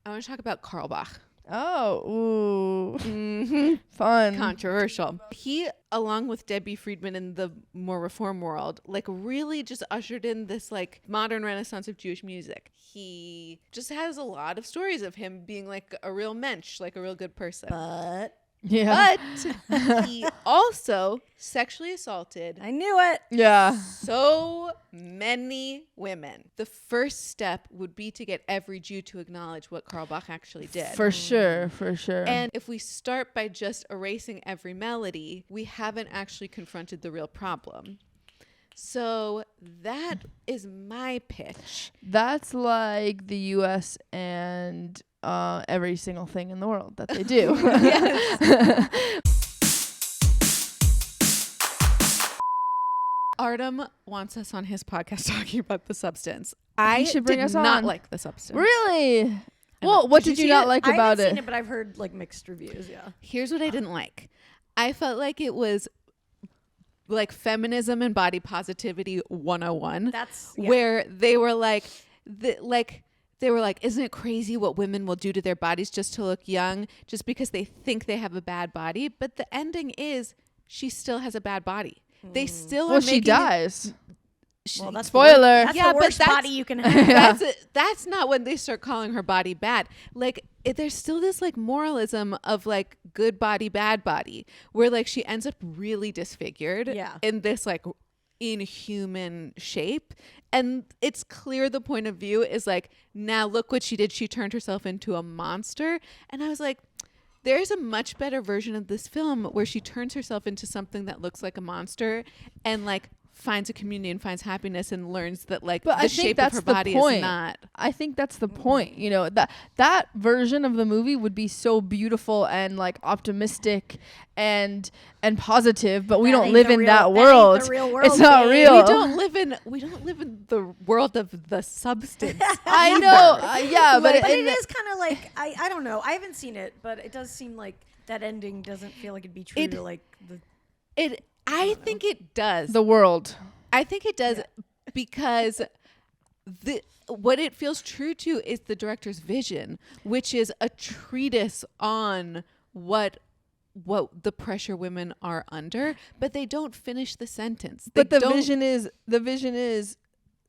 I want to talk about Carlebach. Oh, ooh. Fun. Controversial. He, along with Debbie Friedman in the more reform world, like really just ushered in this like modern renaissance of Jewish music. He just has a lot of stories of him being like a real mensch, like a real good person. But he also sexually assaulted. I knew it. Yeah. So many women. The first step would be to get every Jew to acknowledge what Carlebach actually did. For sure. And if we start by just erasing every melody, we haven't actually confronted the real problem. So that is my pitch. That's like the U.S. and every single thing in the world that they do. Artem wants us on his podcast talking about The Substance. I should bring did us not on. like The Substance. Really? Well, what did you not like I about haven't it? seen it, but I've heard like mixed reviews. Yeah. Here's what I didn't like. I felt like it was like feminism and body positivity 101. That's where they were like, isn't it crazy what women will do to their bodies just to look young, just because they think they have a bad body? But the ending is she still has a bad body. They still are she dies. Well, that's Spoiler. That's Yeah, the but worst that's- body you can have. That's not when they start calling her body bad. Like there's still this like moralism of like good body, bad body, where like she ends up really disfigured in this like inhuman shape. And it's clear the point of view is like, now look what she did. She turned herself into a monster. And I was like, there's a much better version of this film where she turns herself into something that looks like a monster and like finds a community and finds happiness and learns that like the shape of her body is not. I think that's the point. You know, that version of the movie would be so beautiful and like optimistic and positive, but we don't live in that world. The real world. It's not real. We don't live in the world of The Substance. I know. Yeah, but But it is kind of like I don't know. I haven't seen it, but it does seem like that ending doesn't feel like it'd be true to like the. I think it does. the world. I think it does because what it feels true to is the director's vision, which is a treatise on what the pressure women are under, but they don't finish the sentence. But the vision is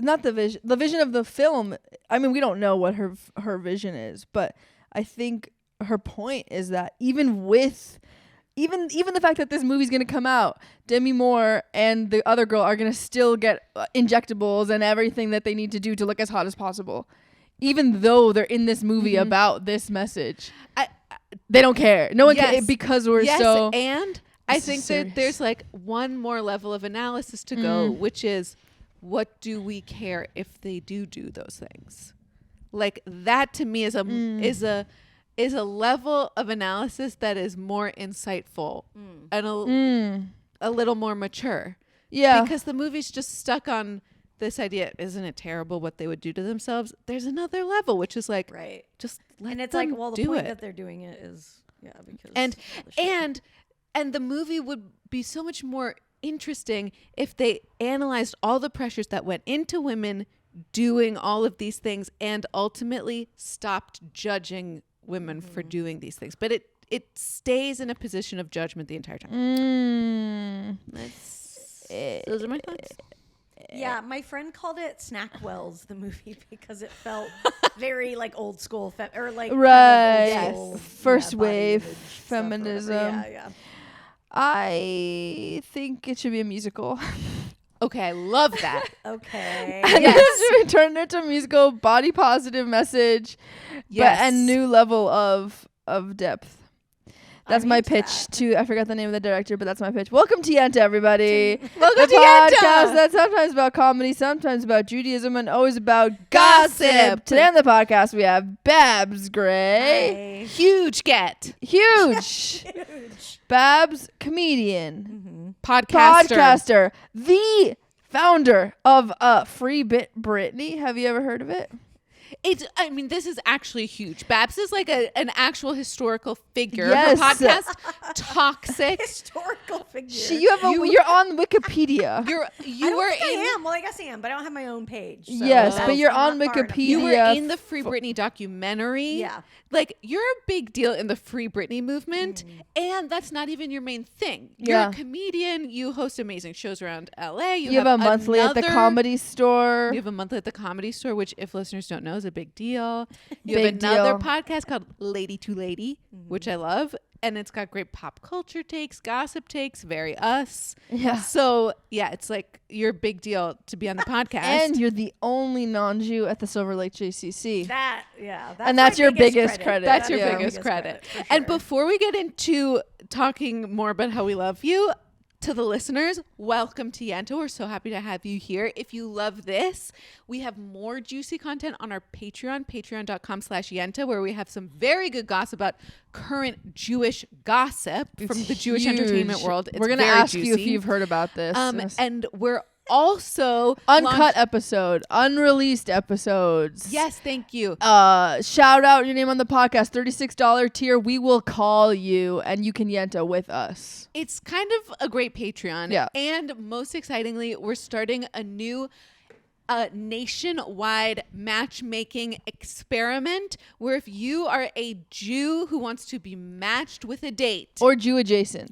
not the vision. The vision of the film. I mean, we don't know what her vision is, but I think her point is that even the fact that this movie's going to come out, Demi Moore and the other girl are going to still get injectables and everything that they need to do to look as hot as possible. Even though they're in this movie about this message. They don't care. No one cares because we're so... And I think that there's like one more level of analysis to go, which is what do we care if they do those things? Like that to me is a level of analysis that is more insightful and a little more mature. Yeah. Because the movie's just stuck on this idea, isn't it terrible what they would do to themselves? There's another level, which is like, just let And it's them like, well, the do point it. that they're doing it is, because. And the movie would be so much more interesting if they analyzed all the pressures that went into women doing all of these things and ultimately stopped judging women for doing these things. But it stays in a position of judgment the entire time. Those are my thoughts. Yeah, my friend called it Snackwells, the movie, because it felt very like old school or like right, kind of old school, first body wave image stuff or feminism. whatever. Yeah. I think it should be a musical. Okay, I love that. Okay. And it should be turned into a musical, body positive message, but a new level of depth. That's my pitch to, I forgot the name of the director, but that's my pitch. Welcome to Yenta, everybody. Welcome the to podcast Yenta. that's sometimes about comedy, sometimes about Judaism, and always about gossip. Today on the podcast, we have Babs Gray. Huge get. Huge. Babs, comedian. Podcaster. The founder of Free Britney. Have you ever heard of it? I mean, this is actually huge. Babs is like an actual historical figure. Yes. Her podcast, Toxic. Historical figure. You're on Wikipedia. I am. Well, I guess I am, but I don't have my own page. So yes, but you're on Wikipedia. You were in the Free Britney documentary. Yeah. Like, you're a big deal in the Free Britney movement, and that's not even your main thing. You're a comedian. You host amazing shows around LA. You have a monthly at the Comedy Store. You have a monthly at the Comedy Store, which, if listeners don't know, is a big deal. You have another podcast called Lady to Lady, which I love. And it's got great pop culture takes, gossip takes, very us. Yeah. So, yeah, it's like you're a big deal to be on the podcast. And you're the only non-Jew at the Silver Lake JCC. That's your biggest credit. That's your biggest credit. For sure. And before we get into talking more about how we love you, to the listeners, welcome to Yenta. We're so happy to have you here. If you love this, we have more juicy content on our Patreon, patreon.com/Yenta, where we have some very good gossip about current Jewish gossip from the Jewish entertainment world. We're going to ask you if you've heard about this. And we're also uncut episode, unreleased episodes. Yes, thank you. Shout out your name on the podcast, $36 tier. We will call you and you can Yenta with us. It's kind of a great Patreon. Yeah. And most excitingly, we're starting a new nationwide matchmaking experiment where if you are a Jew who wants to be matched with a date or Jew adjacent,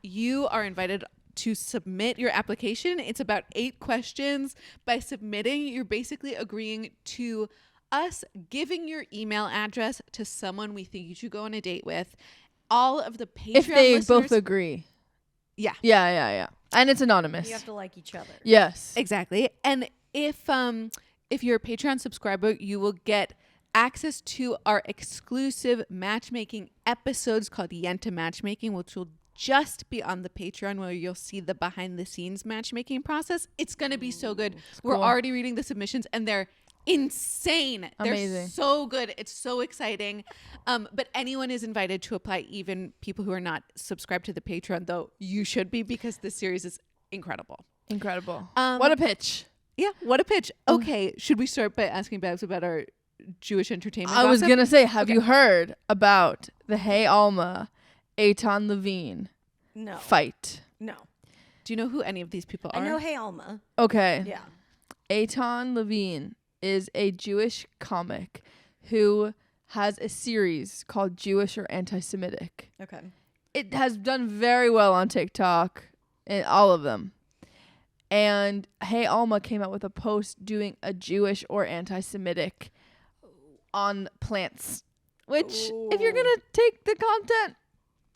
you are invited to submit your application. It's about 8 questions. By submitting, you're basically agreeing to us giving your email address to someone we think you should go on a date with. All of the Patreon if they listeners, both agree. Yeah. Yeah. And it's anonymous. You have to like each other. Yes. Exactly. And if you're a Patreon subscriber, you will get access to our exclusive matchmaking episodes called Yenta Matchmaking, which will just be on the Patreon, where you'll see the behind the scenes matchmaking process. It's going to be so good. We're already reading the submissions and they're insane. Amazing. They're so good. It's so exciting. But anyone is invited to apply, even people who are not subscribed to the Patreon, though you should be, because this series is incredible. What a pitch. Yeah, what a pitch. Okay, should we start by asking Babs about our Jewish entertainment I was gossip? going to say, have you heard about the Hey Alma Eitan Levine fight? No. Do you know who any of these people are? I know Hey Alma. Okay. Yeah. Eitan Levine is a Jewish comic who has a series called Jewish or Anti-Semitic. Okay. It has done very well on TikTok and all of them. And Hey Alma came out with a post doing a Jewish or Anti-Semitic on plants, which if you're going to take the content,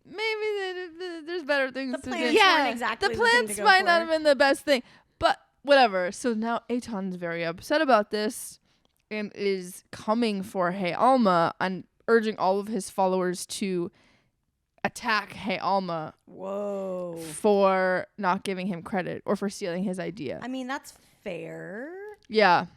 maybe there's better things the to plants do. weren't exactly the the plants thing to go might for. not have been the best thing, but whatever. So now Eitan's very upset about this and is coming for Hey Alma and urging all of his followers to attack Hey Alma for not giving him credit or for stealing his idea. I mean, that's fair. Yeah.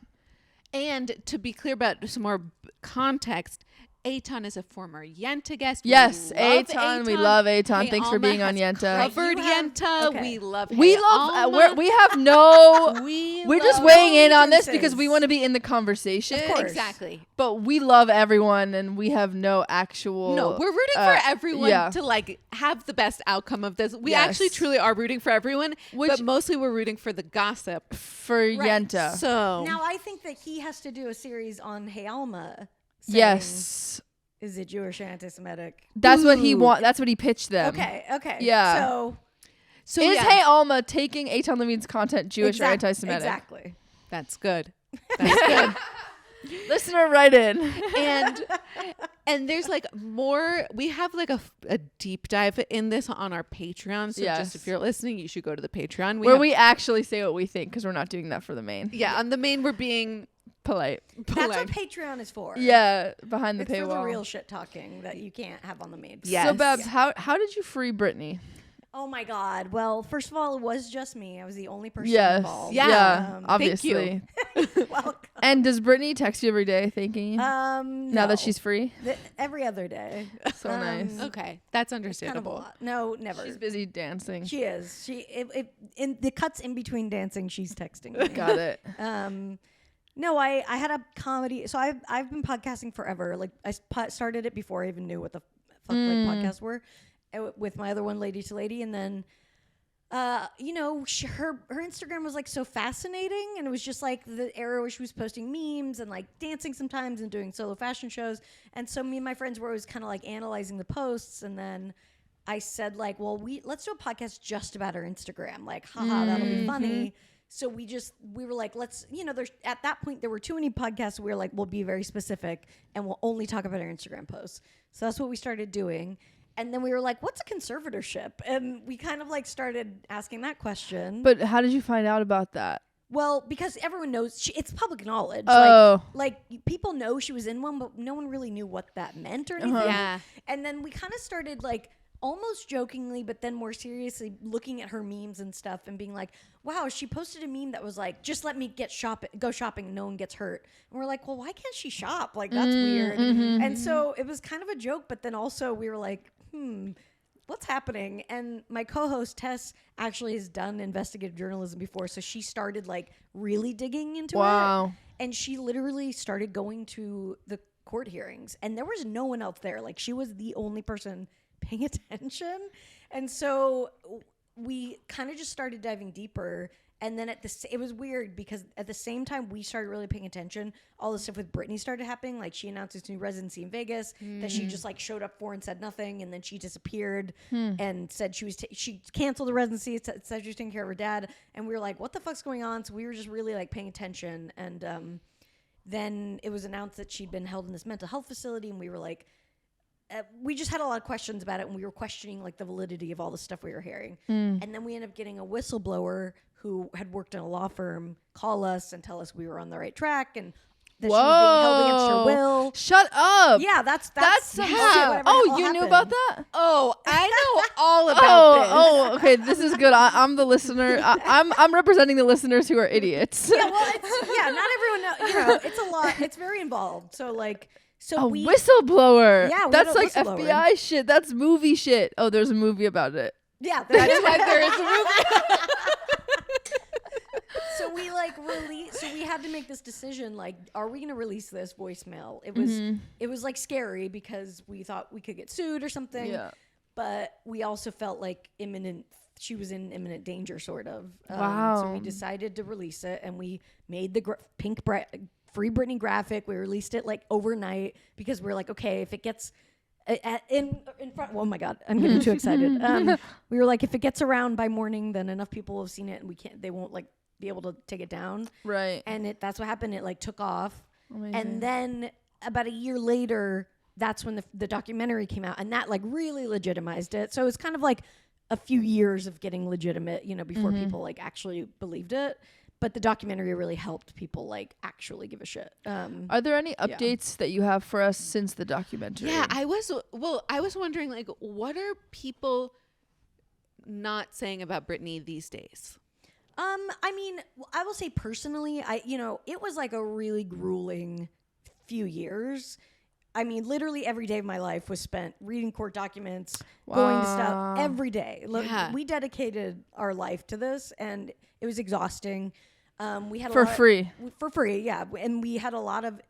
And to be clear about some more context, Eitan is a former Yenta guest. Yes, Eitan. We love Eitan. Hey, Thanks for Alma being on has Yenta. Covered Yenta. Okay. We love. We Hey, love. Alma. We have no. We're just weighing in on this differences. because we want to be in the conversation. Of course. Exactly. But we love everyone, and we have no actual. No, we're rooting for everyone to like have the best outcome of this. We actually truly are rooting for everyone, but mostly we're rooting for the gossip for Yenta. So now I think that he has to do a series on Hey Alma. Yes. Is it Jewish or anti-Semitic? That's what he want. That's what he pitched them. Okay. Yeah. So is Hey Alma taking Eitan Levine's content Jewish or anti-Semitic? Exactly. That's good. That's good. Listener, write in. And there's like more. We have like a deep dive in this on our Patreon. So just if you're listening, you should go to the Patreon. We actually say what we think because we're not doing that for the main. Yeah, on the main we're being polite. That's what Patreon is for. Yeah, behind the paywall. For the real shit talking that you can't have on the main. Yes. So Babs, how did you free Britney? Oh my God. Well, first of all, it was just me. I was the only person Yes. involved. Yeah. Obviously. Thank you. Welcome. And does Britney text you every day thanking you? Now that she's free? Every other day. So nice. Okay, that's understandable. Kind of a lot. No, never. She's busy dancing. She is. In the cuts in between dancing, she's texting me. Got it. No, I had a comedy. So I've been podcasting forever. Like I started it before I even knew what the fuck like podcasts were, with my other one, Lady to Lady, and then. You know, her Instagram was like so fascinating, and it was just like the era where she was posting memes and like dancing sometimes and doing solo fashion shows. And so me and my friends were always kind of like analyzing the posts, and then I said like, well, let's do a podcast just about her Instagram. Like, haha, that'll be funny. So we were like, let's, you know, there's at that point there were too many podcasts. We were like, we'll be very specific and we'll only talk about our Instagram posts. So that's what we started doing. And then we were like, what's a conservatorship? And we kind of like started asking that question. But how did you find out about that? Well, because everyone knows, it's public knowledge. Oh. Like people know she was in one, but no one really knew what that meant or anything. Yeah. And then we kind of started like almost jokingly, but then more seriously looking at her memes and stuff and being like, wow, she posted a meme that was like, just let me go shopping and no one gets hurt. And we're like, well, why can't she shop? Like, that's weird. And so it was kind of a joke, but then also we were like, what's happening? And my co-host Tess actually has done investigative journalism before, so she started like really digging into it. And she literally started going to the court hearings, and there was no one else there. Like, she was the only person paying attention. And so we kind of just started diving deeper. And then it was weird because at the same time we started really paying attention, all the stuff with Britney started happening. Like, she announced this new residency in Vegas that she just like showed up for and said nothing, and then she disappeared and said she canceled the residency. Said she was taking care of her dad, and we were like, what the fuck's going on? So we were just really like paying attention, and then it was announced that she'd been held in this mental health facility, and we were like, we just had a lot of questions about it, and we were questioning like the validity of all the stuff we were hearing. And then we ended up getting a whistleblower who had worked in a law firm call us and tell us we were on the right track and that she was being held against her will. Shut up. Yeah, that's yeah. Oh, you knew about that? Oh, I know all about this. Oh, okay. This is good. I'm the listener. I'm representing the listeners who are idiots. Yeah, well, not everyone knows. You know, it's a lot. It's very involved. So like. So whistleblower. Yeah, that's like FBI shit. That's movie shit. Oh, there's a movie about it. Yeah, that's why there is a movie. So we like So we had to make this decision. Like, are we gonna release this voicemail? It was like scary because we thought we could get sued or something. Yeah. But we also felt like she was in imminent danger, sort of. Wow. So we decided to release it, and we made the pink Free Britney graphic. We released it like overnight because we're like, okay, if it gets in front. Oh my God, I'm getting too excited. We were like, if it gets around by morning, then enough people have seen it, and they won't like be able to take it down. Right. And that's what happened. It like took off. Amazing. And then about a year later, that's when the documentary came out, and that like really legitimized it. So it was kind of like a few years of getting legitimate, you know, before people like actually believed it. But the documentary really helped people like actually give a shit. Are there any updates that you have for us since the documentary? Yeah, I was wondering, like, what are people not saying about Britney these days? I mean, I will say personally, it was like a really grueling few years. I mean, literally every day of my life was spent reading court documents, going to stuff every day. Yeah. We dedicated our life to this, and it was exhausting. We had for free, yeah, and we had a lot of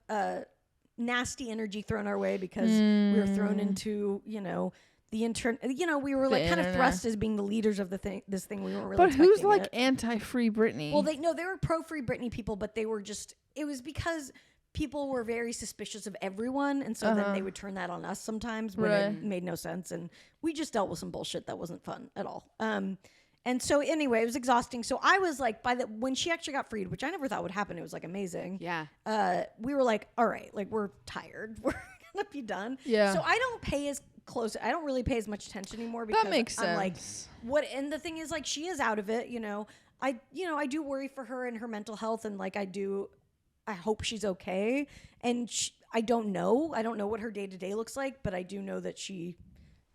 nasty energy thrown our way because we were thrown into, we were like kind of thrust as being the leaders of this thing. We weren't really. But who's like anti-Free Britney? Well, they were pro-Free Britney people, but they were just. It was because people were very suspicious of everyone, and so then they would turn that on us sometimes when it made no sense, and we just dealt with some bullshit that wasn't fun at all. And so anyway, it was exhausting. So I was like, when she actually got freed, which I never thought would happen, it was like amazing. Yeah. We were like, all right, like we're tired. We're gonna be done. Yeah. So I don't really pay as much attention anymore because that makes sense. I'm like, what? And the thing is, like, she is out of it. I do worry for her and her mental health, and like I hope she's okay. And I don't know what her day to day looks like, but I do know that she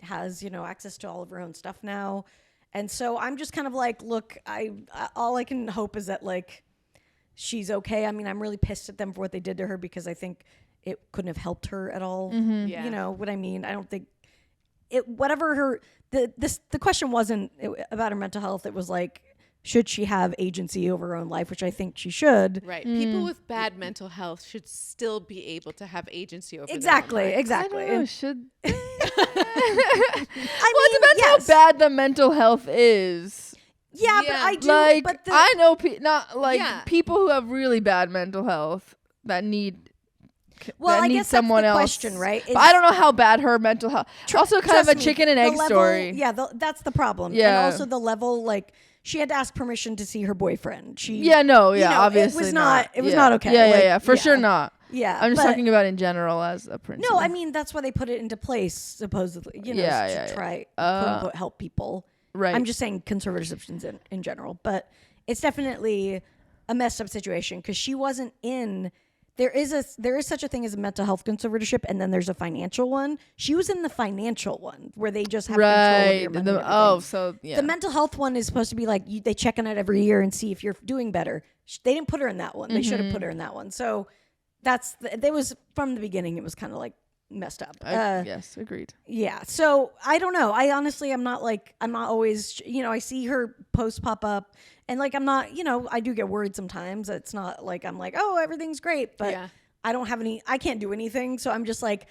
has access to all of her own stuff now. And so I'm just kind of like, look, all I can hope is that like she's okay. I mean, I'm really pissed at them for what they did to her because I think it couldn't have helped her at all. Mm-hmm. Yeah. You know what I mean? I don't think the question wasn't about her mental health. It was like should she have agency over her own life, which I think she should. Right. People with bad mental health should still be able to have agency over Exactly, their own lives. exactly. I don't know, should I well, it depends how bad the mental health is. Yeah, but I do. Like, but I know not like Yeah. people who have really bad mental health that need. well, that I need guess someone that's the else. question, right? But I don't know how bad her mental health. Also, kind of a Trust me, chicken and the egg level- story. Yeah, that's the problem. Yeah. And also the level, like, she had to ask permission to see her boyfriend. Obviously it was not. It was Yeah. not okay. Yeah, Like, yeah, for sure not. Yeah, I'm just but- talking about in general as a principle. No, I mean that's why they put it into place, supposedly. To try quote unquote help people. Right. I'm just saying conservatives in general, but it's definitely a messed up situation because she wasn't in. There is such a thing as a mental health conservatorship, and then there's a financial one. She was in the financial one where they just have control of your money. And everything. The mental health one is supposed to be like they check on it every year and see if you're doing better. They didn't put her in that one. They should have put her in that one. So there was from the beginning. It was kind of like messed up. Yes, agreed. Yeah. So I don't know. I honestly, I'm not always, I see her posts pop up and like, I'm not, I do get worried sometimes. It's not like, I'm like, oh, everything's great, but I don't have I can't do anything. So I'm just like,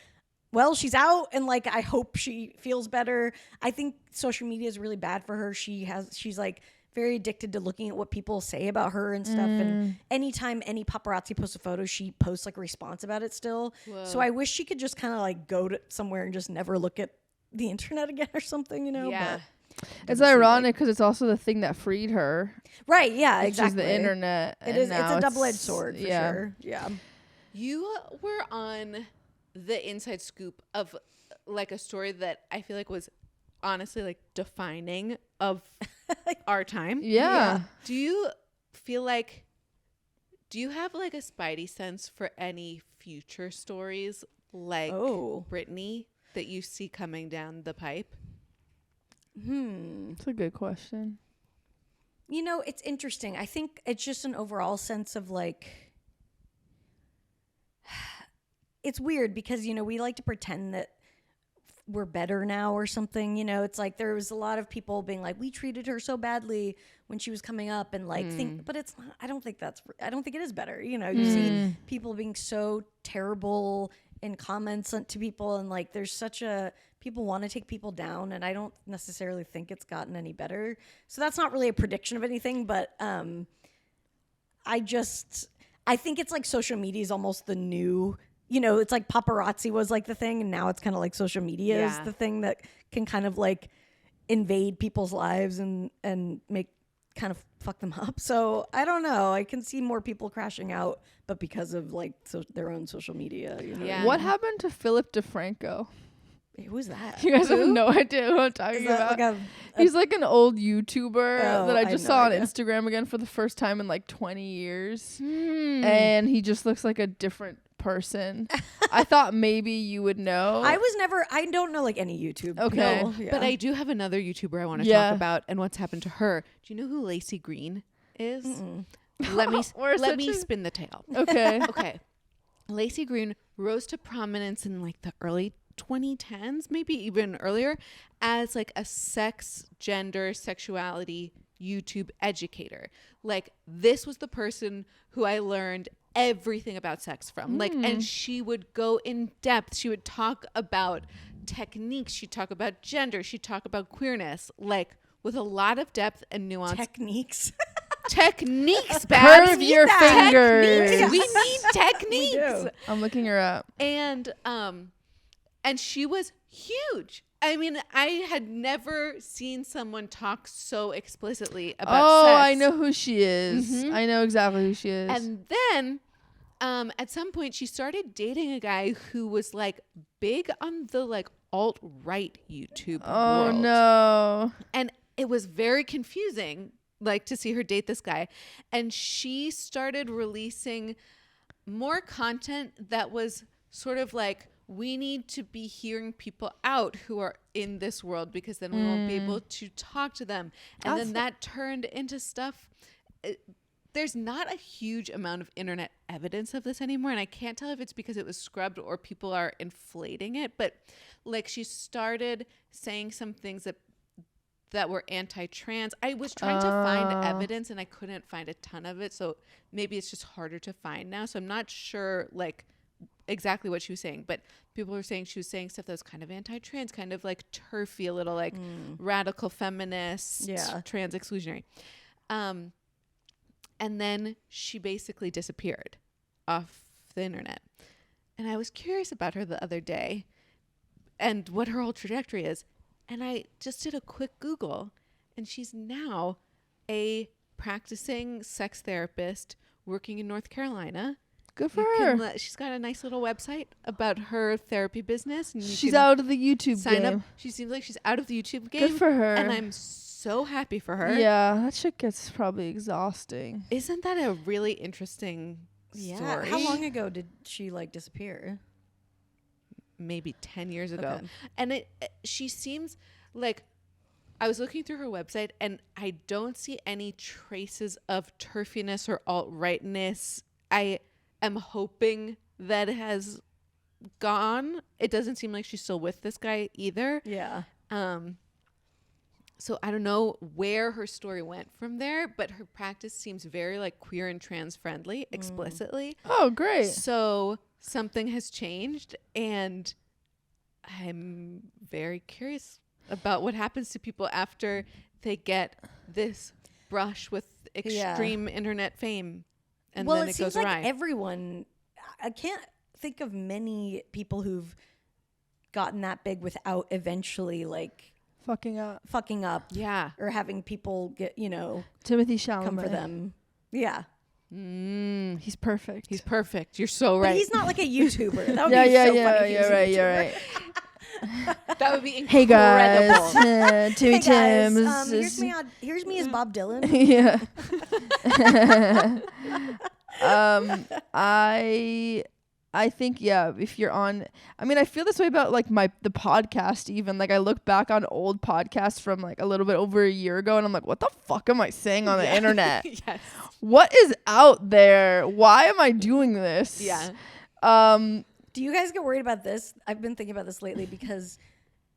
well, she's out and like, I hope she feels better. I think social media is really bad for her. She's like very addicted to looking at what people say about her and stuff. And anytime any paparazzi posts a photo, she posts like a response about it still. Whoa. So I wish she could just kind of like go to somewhere and just never look at the internet again or something, Yeah. But it's ironic because it's also the thing that freed her. Right. Yeah. Which exactly. is the internet. It's a double-edged sword for sure. Yeah. You were on the inside scoop of like a story that I feel like was honestly like defining of our time. Yeah. Do you have like a spidey sense for any future stories like Britney that you see coming down the pipe? That's a good question. It's interesting. I think it's just an overall sense of like, it's weird because, we like to pretend that we're better now or something. It's like there was a lot of people being like, we treated her so badly when she was coming up and like but it's not, I don't think it is better. You see people being so terrible in comments to people and like there's people want to take people down and I don't necessarily think it's gotten any better. So that's not really a prediction of anything, but I think it's like social media is almost the new, it's like paparazzi was like the thing and now it's kind of like social media is the thing that can kind of like invade people's lives and make kind of fuck them up. So I don't know. I can see more people crashing out, but because of like their own social media. Yeah. What happened to Philip DeFranco? Who's that? You guys have no idea who I'm talking about. Like he's like an old YouTuber that I just saw on idea. Instagram again for the first time in like 20 years. And he just looks like a different person. I thought maybe you would know. I don't know like any YouTube. Okay. No, yeah. But I do have another YouTuber I want to talk about and what's happened to her. Do you know who Lacey Green is? Let me spin the tale. Okay. Okay. Lacey Green rose to prominence in like the early 2010s, maybe even earlier, as like a sex, gender, sexuality YouTube educator. Like this was the person who I learned everything about sex from. Like, and she would go in depth. She would talk about techniques. She'd talk about gender. She'd talk about queerness, like with a lot of depth and nuance. Techniques, Babs. Curve your fingers. Techniques. We need techniques. We do. I'm looking her up. And she was huge. I mean, I had never seen someone talk so explicitly about sex. I know who she is. I know exactly who she is. And then at some point she started dating a guy who was like big on the like alt-right YouTube world. Oh no. And it was very confusing like to see her date this guy. And she started releasing more content that was sort of like, we need to be hearing people out who are in this world because then we won't be able to talk to them. And then that turned into stuff. There's not a huge amount of internet evidence of this anymore. And I can't tell if it's because it was scrubbed or people are inflating it. But like she started saying some things that that were anti-trans. I was trying to find evidence and I couldn't find a ton of it. So maybe it's just harder to find now. So I'm not sure like exactly what she was saying, but people were saying she was saying stuff that was kind of anti-trans, kind of like turfy, a little like radical feminist, trans exclusionary. And then she basically disappeared off the internet. And I was curious about her the other day and what her whole trajectory is. And I just did a quick Google, and she's now a practicing sex therapist working in North Carolina. Good for her. She's got a nice little website about her therapy business. And she's out of the YouTube game. Up. She seems like she's out of the YouTube game. Good for her. And I'm so happy for her. Yeah, that shit gets probably exhausting. Isn't that a really interesting story? How long ago did she like disappear? Maybe 10 years ago. Okay. And she seems like, I was looking through her website and I don't see any traces of turfiness or alt-rightness. I am hoping that it has gone. It doesn't seem like she's still with this guy either. Yeah. So I don't know where her story went from there, but her practice seems very like queer and trans friendly explicitly. Oh, great. So something has changed, and I'm very curious about what happens to people after they get this brush with extreme internet fame, and then it goes awry. Like everyone, I can't think of many people who've gotten that big without eventually like fucking up, yeah, or having people get Timothy Chalamet come for them, yeah. He's perfect. He's perfect. You're so right. But he's not like a YouTuber. That would be so funny. You're right. That would be incredible. Hey guys, Timmy Tims. Here's me as Bob Dylan. Yeah. I think if you're on, I mean, I feel this way about like the podcast even. Like I look back on old podcasts from like a little bit over a year ago and I'm like, what the fuck am I saying on the internet? Yes. What is out there? Why am I doing this? Yeah. Do you guys get worried about this? I've been thinking about this lately because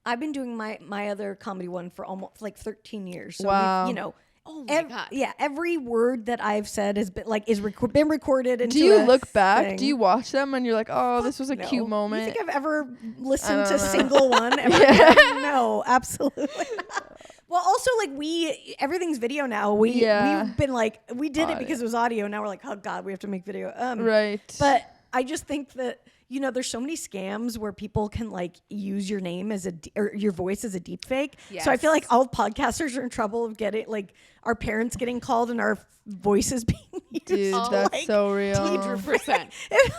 I've been doing my other comedy one for almost like 13 years. So wow. Oh my God. Yeah, every word that I've said has been like been recorded. Into Do you look back? Thing. Do you watch them and you're like, oh, this was a cute moment? You think I've ever listened to a single one? Ever? No, absolutely not. Well, also like everything's video now. We've been like we did it because it was audio. Now we're like, oh God, we have to make video. Right. But I just think that there's so many scams where people can like use your name or your voice as a deep fake. Yes. So I feel like all podcasters are in trouble of getting like our parents getting called and our voices being used. Dude, that's like, so real. 100%.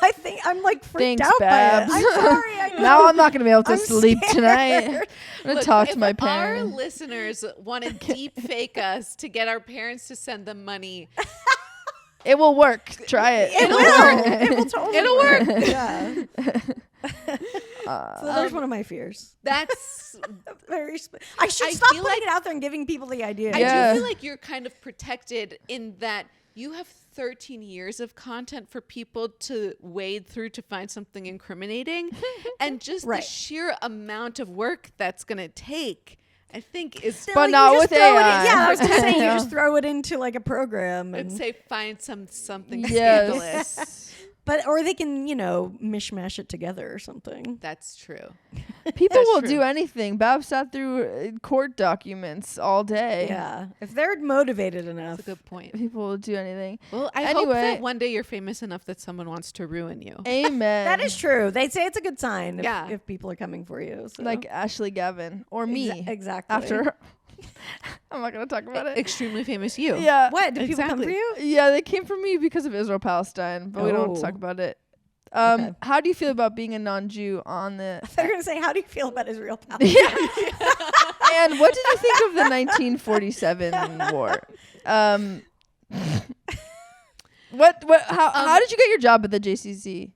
I think I'm like freaked out Babs. by it. I'm sorry. I know. Now I'm not going to be able to sleep tonight. I'm going to talk to my parents. Our listeners want to deep fake us to get our parents to send them money. It will work. Try it. It will work. It will totally work. Yeah. So there's one of my fears. That's very. I should stop putting it out there and giving people the idea. I do feel like you're kind of protected in that you have 13 years of content for people to wade through to find something incriminating, and just the sheer amount of work that's going to take. I think is, but not with AI. I was gonna say you just throw it into like a program and say find something scandalous. Or they can mishmash it together or something. That's true. People will do anything. Bab sat through court documents all day. Yeah, if they're motivated enough. That's a good point. People will do anything. Well, I hope that one day you're famous enough that someone wants to ruin you. Amen. That is true. They say it's a good sign if people are coming for you. So. Like Ashley Gavin or me. Exactly. After her. I'm not going to talk about it. Extremely famous you. Yeah. What? Did people come for you? Yeah, they came for me because of Israel-Palestine, but we don't talk about it. Okay. How do you feel about being a non-Jew on the... They're going to say, how do you feel about Israel-Palestine? Yeah. And what did you think of the 1947 war? How did you get your job at the JCC?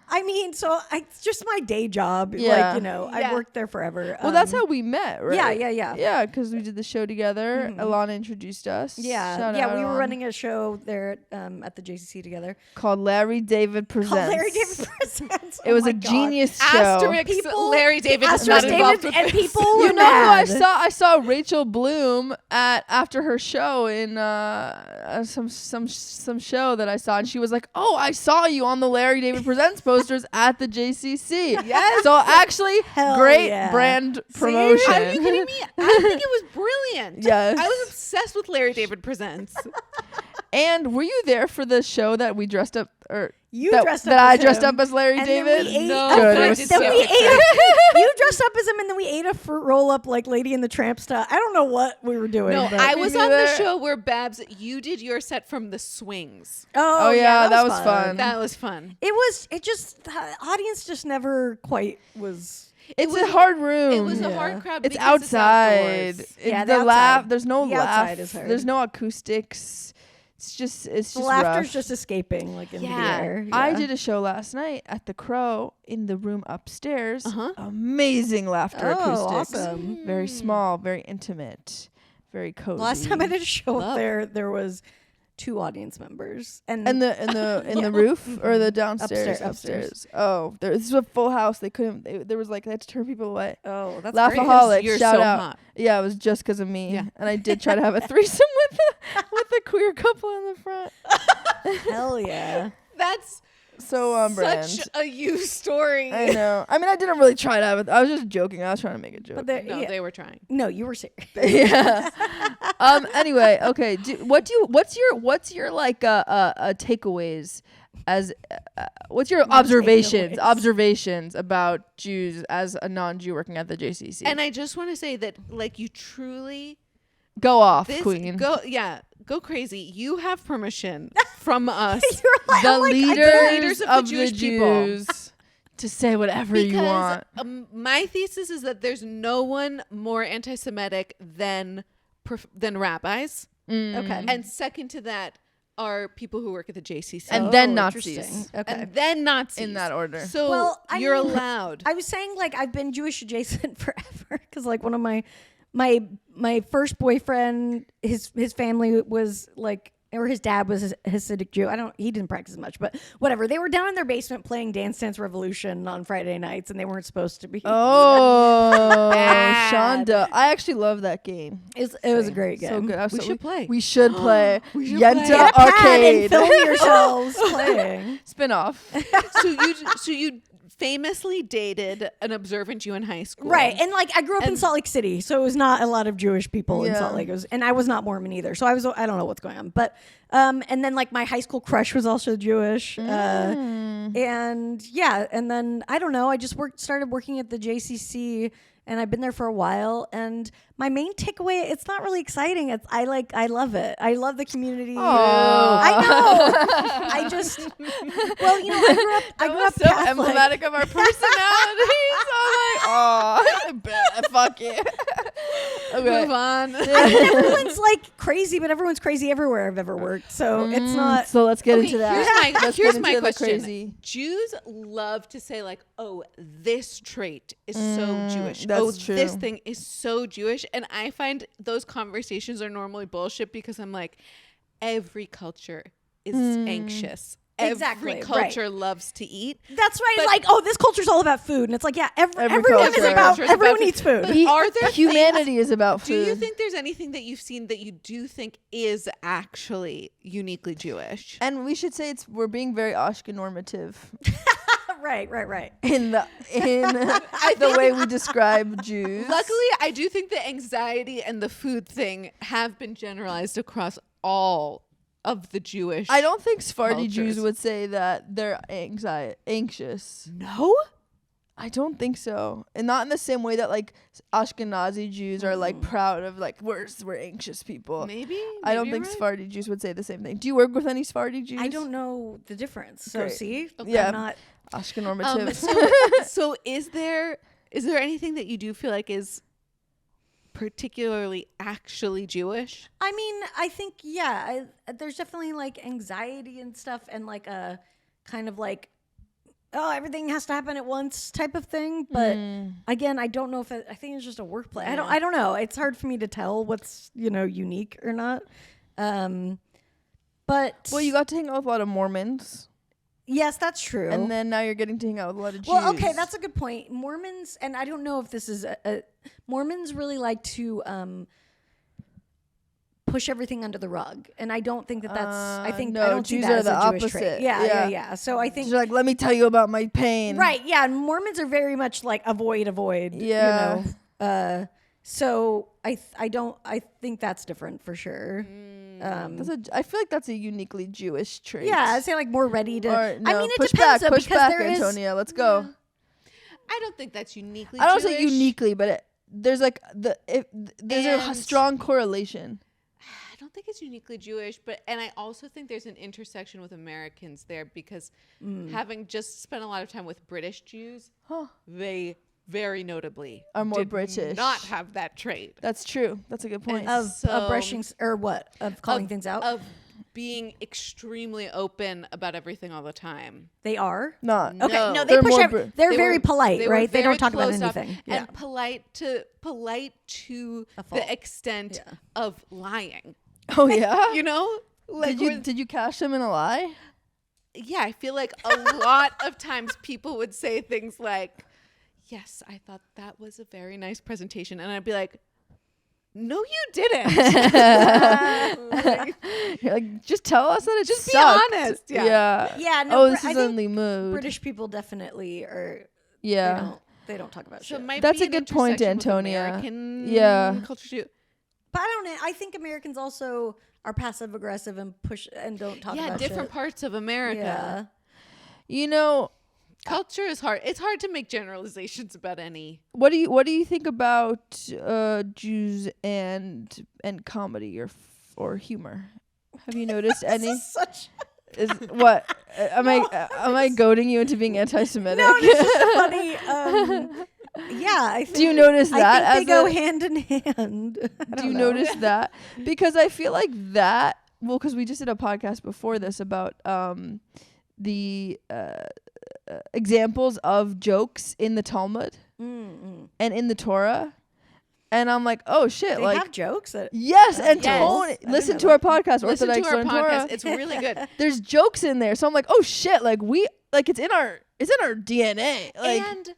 I mean, so it's just my day job. Yeah. Like, I worked there forever. Well, that's how we met, right? Yeah. Yeah, because we did the show together. Alana introduced us. Yeah. Shout Yeah, out, we were Alana. running a show there at the JCC together. Called Larry David Presents. Larry David Presents. It was a genius show. Asterisk, Larry David is not involved with and this. people You were know who mad. I saw Rachel Bloom after her show in some show that I saw, and she was like, "Oh, I saw you on the Larry David Presents posters at the JCC." Yes. So actually, Hell great yeah. brand promotion. Are you kidding me? I think it was brilliant. Yes. I was obsessed with Larry David Presents. And were you there for the show that we dressed up, or You that, dressed up that as I dressed him, up as Larry and then David? we ate No, a Good. fruit- It was then so we ate good. you dressed up as him, and then we ate a fruit roll up like Lady in the Tramp style. I don't know what we were doing. No, but I was on the neither. show where Babs, you did your set from the swings. Oh yeah, that was fun. That was fun. It just the audience just never quite was. It's was- a hard room. It was a Yeah. hard crowd. It's because outside. outdoors. Yeah, the the laugh. outside. There's no The laugh. outside is hard. There's no acoustics. It's The just laughter's rough. just escaping like into Yeah. the air. I Yeah. did a show last night at the Crow in the room upstairs. Uh-huh. Amazing laughter Oh, acoustics. awesome. Very small, very intimate, very cozy. Last time I did a show Love. up there was 2 audience members, and in the roof or the downstairs Upstairs. Oh, this is a full house. They couldn't. There was like they had to turn people away. oh, that's great. Laughaholic. You're Shout so out. hot. Yeah, it was just because of me. Yeah. And I did try to have a threesome with the queer couple in the front. Hell yeah. That's So on brand. such a you story. I know. I mean, I didn't really try to have it. I was just joking. I was trying to make a joke. But there, No, yeah. they were trying. No, you were serious. Yeah. Anyway, okay. What's your like takeaways as what's your observations about Jews as a non-Jew working at the JCC? And I just want to say that, like, you truly go off, queen. Go crazy. You have permission from us, You're like, the I'm like, leaders of the of Jewish the people. Jews to say whatever you because want. My thesis is that there's no one more anti-Semitic than rabbis, Okay. and second to that are people who work at the JCC, And then Oh, Nazis. interesting. Okay. and then Nazis In that order. So Well, I you're mean, allowed. I was saying like I've been Jewish adjacent forever because like one of my first boyfriend, his family was like, or his dad was a Hasidic Jew. He didn't practice much, but whatever. They were down in their basement playing Dance Dance Revolution on Friday nights, and they weren't supposed to be. Oh, Bad. Shonda. I actually love that game. It was a great game. So good. We should play. We should play. We should Yenta play. Get a pad Arcade. and film yourselves playing. Spin-off. so you famously dated an observant Jew in high school, Right. And like I grew up in Salt Lake City, so it was not a lot of Jewish people in Yeah. Salt Lake. And I was not Mormon either. So I don't know what's going on. But and then like my high school crush was also Jewish. And yeah, and then I don't know, I just started working at the JCC, and I've been there for a while, and my main takeaway, it's not really exciting. I love it. I love the community. I know. I just well, I grew up so Catholic. emblematic of our personalities. I'm like, fuck it. Okay. Move on. I mean, everyone's like crazy, but everyone's crazy everywhere I've ever worked. So it's not. So let's get Okay, into that. Let's here's get my into the question. crazy. Jews love to say like, "Oh, this trait is so Jewish. that's Oh, true. this thing is so Jewish." And I find those conversations are normally bullshit because I'm like, every culture is anxious. Exactly, Every culture loves to eat. That's right. But- like, oh, this culture's all about food, and it's like, yeah, everyone culture. is about. Culture is Everyone about eats food. food. But are there Humanity is about Do food. you think there's anything that you've seen that you do think is actually uniquely Jewish? And we should say we're being very Ashken normative right. in the way we describe Jews. Luckily, I do think the anxiety and the food thing have been generalized across all of the Jewish. I don't think Sephardi Jews cultures. would say that they're anxious. No? I don't think so, and not in the same way that like Ashkenazi Jews are like proud of like we're anxious people. Maybe. I don't you're think right. Sephardi Jews would say the same thing. Do you work with any Sephardi Jews? I don't know the difference. So Great. see, Yeah. I'm not. Ashken normative. So is there anything that you do feel like is particularly actually Jewish? I mean, I think there's definitely like anxiety and stuff, and like a kind of like oh, everything has to happen at once type of thing. But again, I don't know if I think it's just a workplace. Yeah. I don't know. It's hard for me to tell what's, unique or not. But Well, you got to hang out with a lot of Mormons. yes, that's true. And then now you're getting to hang out with a lot of Jews. Well, okay, that's a good point. Mormons, and I don't know if this is Mormons really like to push everything under the rug, and I don't think that's. I think no, I don't Jews see that are as the a Jewish opposite. trait. Yeah. So I think They're like, let me tell you about my pain. right. Yeah, Mormons are very much like avoid. Yeah. So I think that's different for sure. I feel like that's a uniquely Jewish trait. Yeah, I say like more ready to. Or, no, I mean, it push depends back, though, push because back, there is. Antonia. Let's go. I don't think that's uniquely I don't Jewish. say uniquely, but there's like there's a And- strong correlation. I don't think it's uniquely Jewish, and I also think there's an intersection with Americans there because having just spent a lot of time with British Jews, they very notably Are more did British. not have that trait That's true. That's a good point. Of So- brushing or what of calling of- things out. of being extremely open about everything all the time. They are. Not. Okay, No. no, they They're push. more They're They very were- polite, they were right? They very don't talk about closed off anything. and polite to A fault. the extent of lying. Oh yeah. You know, like Did you catch them in a lie? yeah, I feel like a lot of times people would say things like, "Yes, I thought that was a very nice presentation," and I'd be like, "No, you didn't." You're like, just tell us that it Just be sucked. honest. Yeah. Yeah, no. Oh, this I is think only mood. British people definitely are. Yeah. They don't talk about So it shit. might That's be a an good point, intersection with Antonia. American Yeah. culture too. But I don't know. I think Americans also are passive aggressive and push and don't talk Yeah, about different shit. parts of America. Yeah. You know, Culture is hard. It's hard to make generalizations about any. what do you think about Jews and comedy or humor? Have you noticed any? Such. Is what am I goading you into being anti-Semitic? No, it's just funny. Yeah, I think, Do you notice that? I think they as go a- hand in hand. Do you notice that? Because I feel like that. Well, because we just did a podcast before this about the examples of jokes in the Talmud and in the Torah, and I'm like, oh shit! They like have jokes. yes, and Yes. Tony, I didn't listen know to that. our podcast, Listen Orthodox to our Learn podcast. Torah. It's really good. There's jokes in there, so I'm like, oh shit! Like it's in our DNA. Like And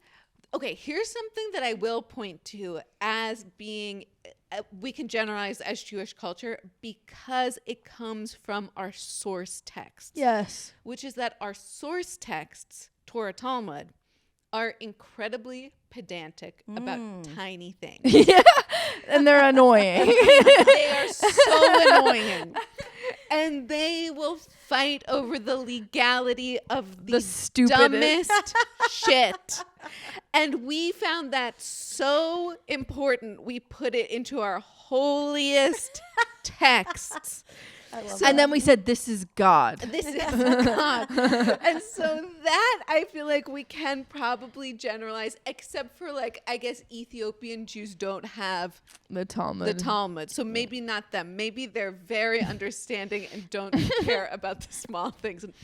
okay, here's something that I will point to as being we can generalize as Jewish culture because it comes from our source texts. yes, Which is that our source texts, Torah Talmud, are incredibly pedantic about tiny things. yeah, and they're annoying. They are so annoying. And they will fight over the legality of the stupidest. dumbest shit. And we found that so important. We put it into our holiest texts. And then we said, "This is God." This is God. And so that I feel like we can probably generalize, except for like, I guess Ethiopian Jews don't have The Talmud. the Talmud. So maybe not them. Maybe they're very understanding and don't care about the small things. And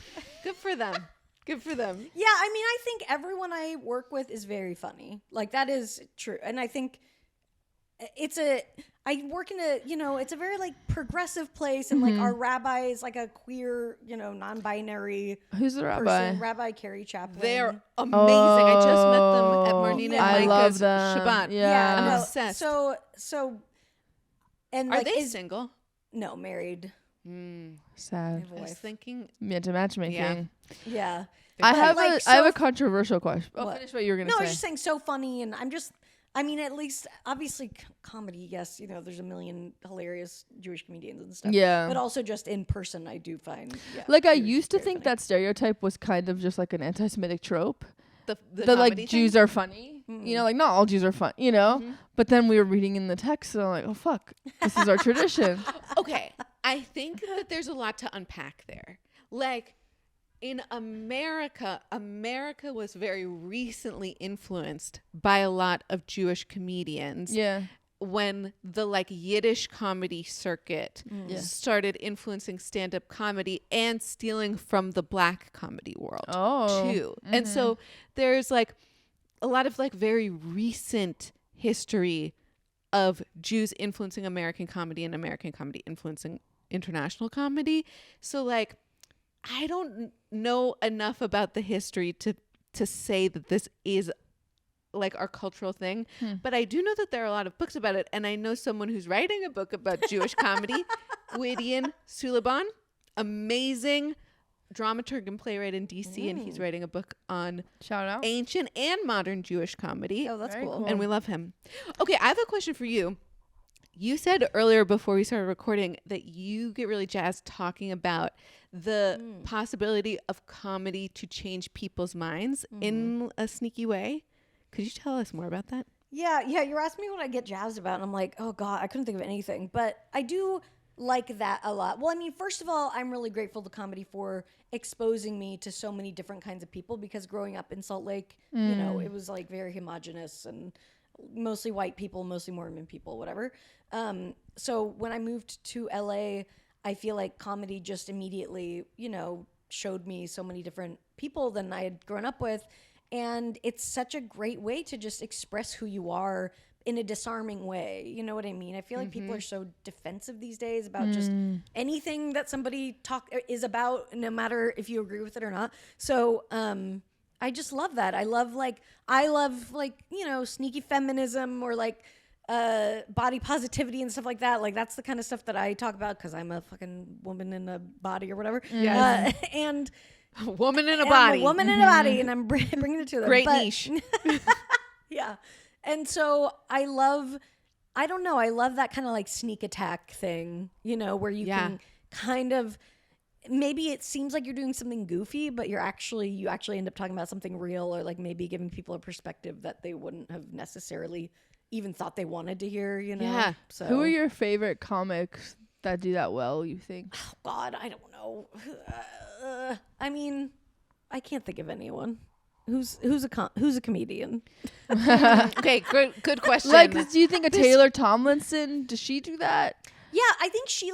good for them. Good for them. Yeah, I mean, I think everyone I work with is very funny. Like that is true, and I think I work in it's a very like progressive place, and like our rabbi is like a queer, non-binary Who's the rabbi? person. Rabbi Carrie Chaplin. They're amazing. I just met them at Oh, Marnina I and love Micah's them. Shabbat. Yeah. I'm no, obsessed. So, and Are like they is single? no married. Sad. I was thinking. Into matchmaking. Yeah. I But, have like, I have so- a controversial question. Oh, What? finish what you were gonna No, I say. was just saying so funny, and I mean, at least obviously comedy. Yes, there's a million hilarious Jewish comedians and stuff. Yeah. but also just in person, I do find Like I Jews used to very think funny. that stereotype was kind of just like an anti-Semitic trope. The That like comedy Jews thing? are funny. Like not all Jews are fun. But then we were reading in the text, and I'm like, oh fuck, this is our tradition. Okay, I think that there's a lot to unpack there. Like in America was very recently influenced by a lot of Jewish comedians. Yeah. when the like Yiddish comedy circuit started influencing stand-up comedy and stealing from the black comedy world too. And so there's like a lot of like very recent history of Jews influencing American comedy and American comedy influencing international comedy. So like I don't know enough about the history to say that this is like our cultural thing, but I do know that there are a lot of books about it, and I know someone who's writing a book about Jewish comedy, Gideon Suliban, amazing dramaturg and playwright in DC, and he's writing a book on shout out ancient and modern Jewish comedy. Oh, that's cool. And we love him. Okay, I have a question for you. You said earlier before we started recording that you get really jazzed talking about the possibility of comedy to change people's minds in a sneaky way. Could you tell us more about that? Yeah. You're asking me what I get jazzed about, and I'm like, oh God, I couldn't think of anything. But I do like that a lot. Well, I mean, first of all, I'm really grateful to comedy for exposing me to so many different kinds of people, because growing up in Salt Lake, you know, it was like very homogenous and mostly white people, mostly Mormon people, whatever. So when I moved to LA, I feel like comedy just immediately, you know, showed me so many different people than I had grown up with. And it's such a great way to just express who you are in a disarming way. You know what I mean? I feel like people are so defensive these days about just anything that somebody is about, no matter if you agree with it or not. So I just love that. I love like, you know, sneaky feminism or like body positivity and stuff like that. Like that's the kind of stuff that I talk about because I'm a fucking woman in a body or whatever. And a woman in a body. I'm a woman in a body, and I'm bringing it to them. Great niche. Yeah. And so I love that kind of like sneak attack thing, you know, where you can kind of, maybe it seems like you're doing something goofy, but you actually end up talking about something real, or like maybe giving people a perspective that they wouldn't have necessarily even thought they wanted to hear, you know? Yeah. So who are your favorite comics that do that well, you think? Oh God, I don't know. I mean, I can't think of anyone. Who's a comedian? Okay, good question. Like, do you think of Taylor Tomlinson? Does she do that? Yeah, I think she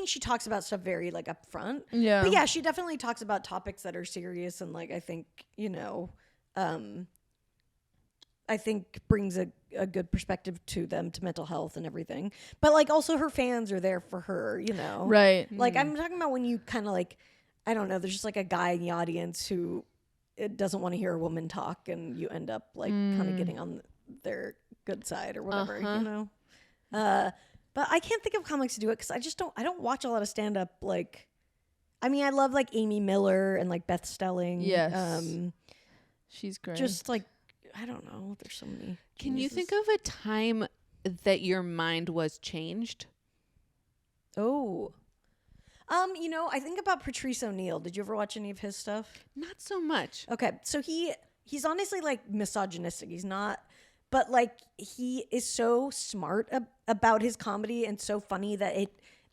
she talks about stuff very like upfront. Yeah. But yeah, she definitely talks about topics that are serious, and like I think, you know, I think brings a good perspective to them, to mental health and everything. But like also her fans are there for her, you know. Right. Like I'm talking about when you kind of like, I don't know, there's just like a guy in the audience who doesn't want to hear a woman talk, and you end up like kind of getting on their good side or whatever, you know. But I can't think of comics to do it because I don't watch a lot of stand up. Like, I mean, I love like Amy Miller and like Beth Stelling. Yes. She's great. Just like, I don't know. There's so many. Can you think of a time that your mind was changed? Oh. You know, I think about Patrice O'Neill. Did you ever watch any of his stuff? Not so much. Okay. So he's honestly like misogynistic. He's not, but like he is so smart about his comedy and so funny that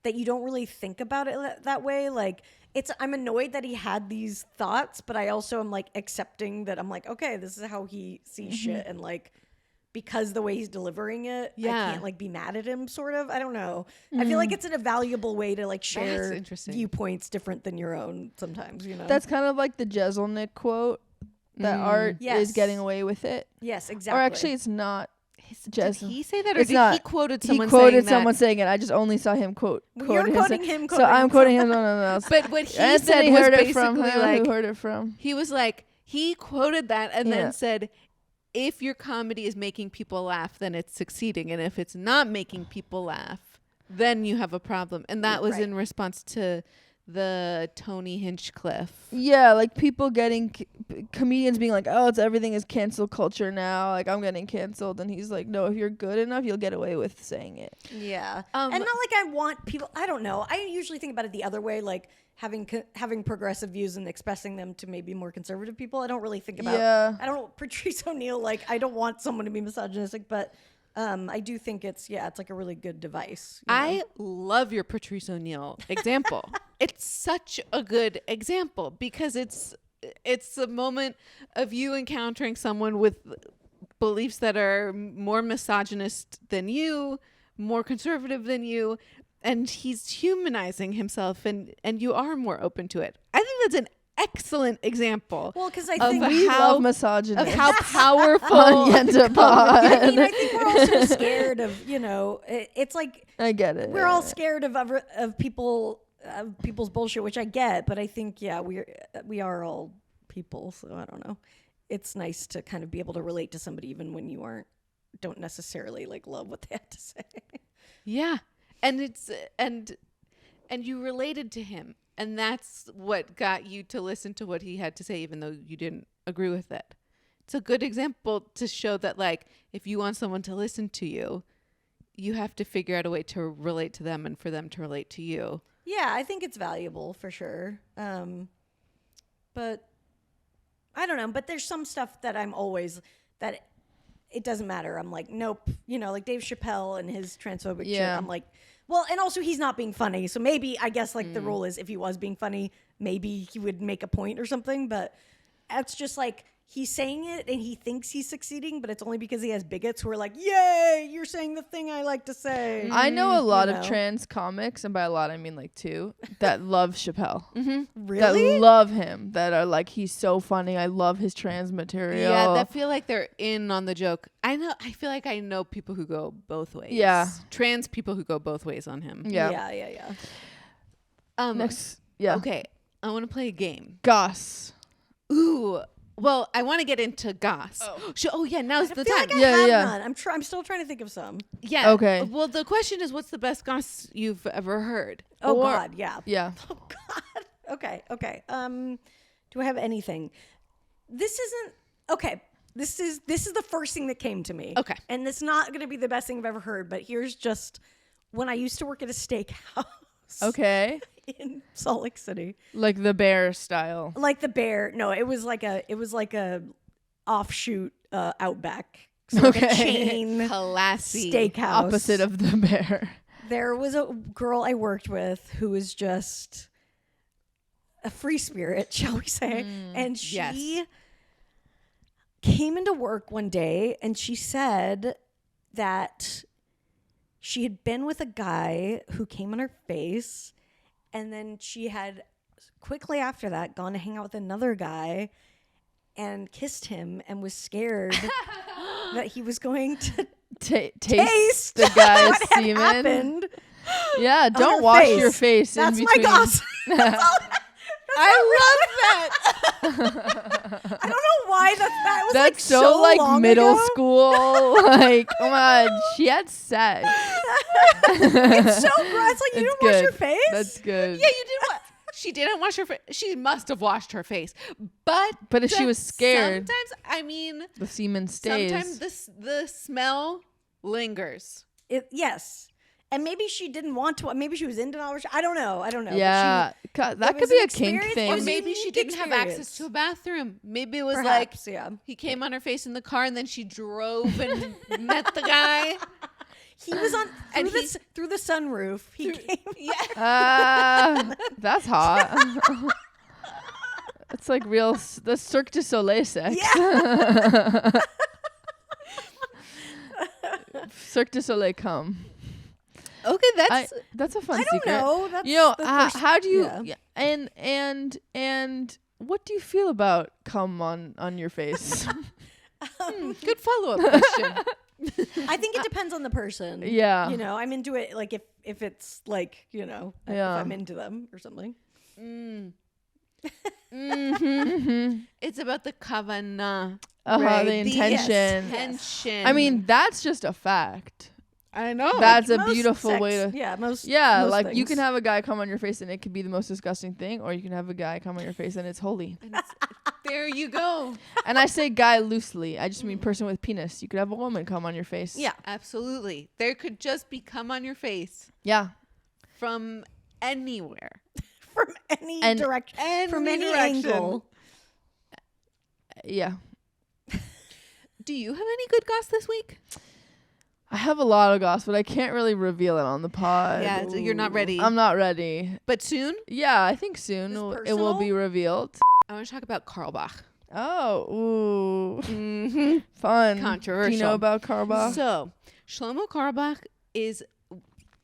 you don't really think about it that way. Like I'm annoyed that he had these thoughts, but I also am like accepting that I'm like, okay, this is how he sees shit. And like, because the way he's delivering it, I can't like be mad at him, sort of. I don't know. I feel like it's a valuable way to like share viewpoints different than your own sometimes, you know? That's kind of like the Jeselnik quote, that art is getting away with it. Yes, exactly. Or actually it's not. Did he say that, or it's did not. He quoted someone saying it. I just only saw him quote. You're quoting him. So I'm quoting him. No. But what he Anthony said was heard basically it from like, who heard it from? He was like, he quoted that and then said, if your comedy is making people laugh, then it's succeeding. And if it's not making people laugh, then you have a problem. And that was in response to the Tony Hinchcliffe. Yeah, like people getting comedians being like, oh, everything is cancel culture now. Like I'm getting canceled, and he's like, no, if you're good enough, you'll get away with saying it. Yeah, and not like I want people. I don't know. I usually think about it the other way, like having progressive views and expressing them to maybe more conservative people. I don't really think about. Yeah. I don't Patrice O'Neill. Like I don't want someone to be misogynistic, but. I do think it's like a really good device. You know? I love your Patrice O'Neill example. It's such a good example because it's a moment of you encountering someone with beliefs that are more misogynist than you, more conservative than you, and he's humanizing himself, and you are more open to it. I think that's an excellent example. Well, because I of think we love misogyny. of how powerful on Yenta Pod. I mean, I think we're also scared of, it's like I get it. we're all scared of people's bullshit, which I get, but I think we are all people, so I don't know. It's nice to kind of be able to relate to somebody even when you don't necessarily like love what they have to say. Yeah. And it's and you related to him, and that's what got you to listen to what he had to say, even though you didn't agree with it. It's a good example to show that, like, if you want someone to listen to you, you have to figure out a way to relate to them and for them to relate to you. Yeah, I think it's valuable for sure. But I don't know. But there's some stuff that I'm always that it doesn't matter. I'm like, nope. Like Dave Chappelle and his transphobic shit. I'm like, well, and also he's not being funny. So maybe I guess like the rule is if he was being funny, maybe he would make a point or something. But it's just like he's saying it and he thinks he's succeeding, but it's only because he has bigots who are like, yay, you're saying the thing I like to say. I know a lot of trans comics, and by a lot I mean like 2, that love Chappelle. Really? That love him, that are like, he's so funny, I love his trans material. Yeah, that feel like they're in on the joke. I feel like I know people who go both ways. Yeah. Trans people who go both ways on him. Yeah. Next, Okay, I want to play a game. Goss. Ooh. Well, I want to get into goss. Now's the time. Like I have none. I'm still trying to think of some. Yeah. Okay. Well, the question is, what's the best goss you've ever heard? God, yeah. Yeah. Oh God. Okay. Do I have anything? This isn't okay. This is the first thing that came to me. Okay. And it's not going to be the best thing I've ever heard, but here's just when I used to work at a steakhouse. Okay. In Salt Lake City. Like the Bear style. Like the Bear. No, it was like a offshoot Outback. So like a chain classy steakhouse. Opposite of the Bear. There was a girl I worked with who was just a free spirit, shall we say. And she came into work one day and she said that she had been with a guy who came on her face, and then she had quickly after that gone to hang out with another guy and kissed him and was scared that he was going to taste the guy's what had semen. Happened. Yeah, don't wash your face That's in my between. goss. I love that. I don't know why that was that's like so like long middle ago. school. Like, come on, she had sex. It's so gross. Like, you didn't wash your face? That's good. Yeah, you didn't. She didn't wash her face. She must have washed her face, but if she was scared, sometimes I mean, the semen stays. Sometimes the smell lingers. Yes. And maybe she didn't want to. Maybe she was into knowledge. I don't know. Yeah, that could be a kink thing. Or maybe she didn't have access to a bathroom. Maybe it was perhaps, he came on her face in the car and then she drove and met the guy. He was on through the sunroof. He came. Yeah. That's hot. It's like real. The Cirque du Soleil sex. Yeah. Cirque du Soleil come. Okay, that's a fun secret. I don't know. That's how do you and what do you feel about cum on your face? Good follow-up question. I think it depends on the person. Yeah. I'm into it like if it's like, if I'm into them or something. It's about the kavanah. The intention. I mean, that's just a fact. I know. That's like a beautiful way to. Yeah, most. Yeah, most like things. you can have a guy come on your face and it could be the most disgusting thing, or you can have a guy come on your face and it's holy. There you go. And I say guy loosely. I just mean person with penis. You could have a woman come on your face. Yeah, absolutely. There could just be cum on your face. Yeah. From anywhere. From any direction. From any direction. angle. Yeah. Do you have any good goss this week? I have a lot of gossip, but I can't really reveal it on the pod. Yeah, so you're not ready. I'm not ready. But soon? Yeah, I think soon it will be revealed. I want to talk about Carlebach. Oh, ooh. Mm-hmm. Fun. Controversial. Do you know about Carlebach? So, Shlomo Carlebach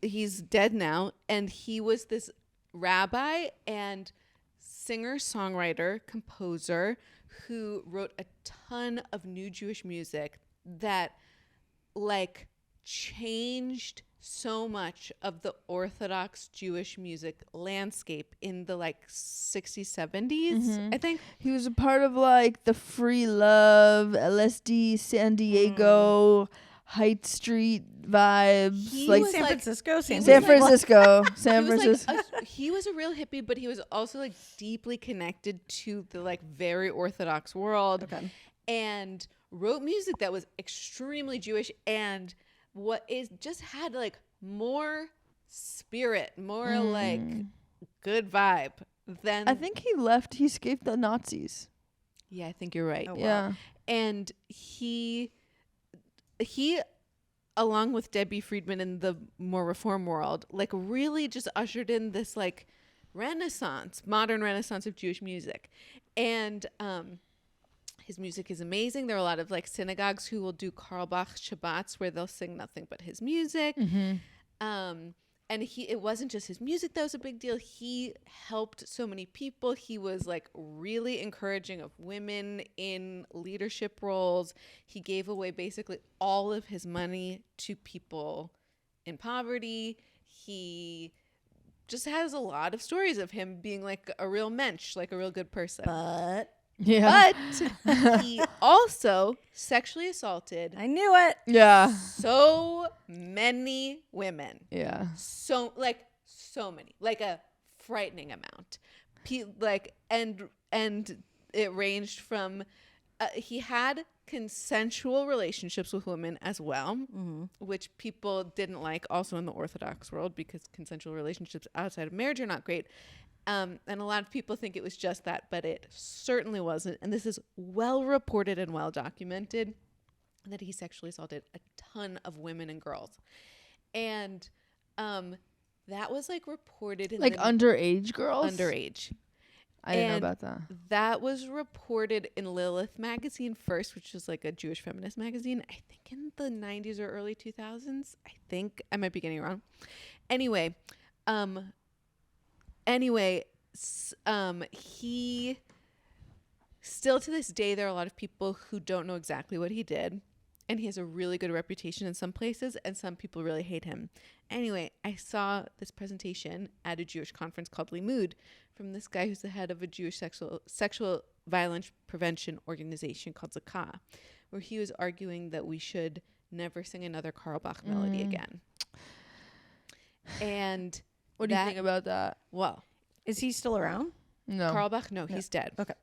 he's dead now, and he was this rabbi and singer, songwriter, composer who wrote a ton of new Jewish music that like changed so much of the Orthodox Jewish music landscape in the like 60s, 70s, I think. He was a part of like the Free Love, LSD, San Diego, Height Street vibes. He like was San like- Francisco. San Francisco. San He was, Francisco. he was a real hippie, but he was also like deeply connected to the like very Orthodox world. Okay. And wrote music that was extremely Jewish and what is just had like more spirit, more like good vibe than I think he left. He escaped the Nazis. Yeah, I think you're right. Oh, wow. Yeah. And he along with Debbie Friedman in the more reform world, like really just ushered in this like modern renaissance of Jewish music. And his music is amazing. There are a lot of like synagogues who will do Carlebach Shabbats where they'll sing nothing but his music. And it wasn't just his music that was a big deal. He helped so many people. He was like really encouraging of women in leadership roles. He gave away basically all of his money to people in poverty. He just has a lot of stories of him being like a real mensch, like a real good person. But he also sexually assaulted I knew it. Yeah. so many women. Yeah. So many, like a frightening amount. And it ranged from he had consensual relationships with women as well, which people didn't like also in the Orthodox world because consensual relationships outside of marriage are not great. And a lot of people think it was just that, but it certainly wasn't. And this is well reported and well documented that he sexually assaulted a ton of women and girls. And that was like reported in Like underage girls? underage. I didn't know about that. That was reported in Lilith magazine first, which was like a Jewish feminist magazine, I think in the 90s or early 2000s. I think I might be getting it wrong. Anyway, he still to this day, there are a lot of people who don't know exactly what he did. And he has a really good reputation in some places, and some people really hate him. Anyway, I saw this presentation at a Jewish conference called Limud from this guy who's the head of a Jewish sexual violence prevention organization called Zakah, where he was arguing that we should never sing another Carlebach melody again. And What do you think about that? well, Is he still around? No. Carlebach, no, he's dead. Okay.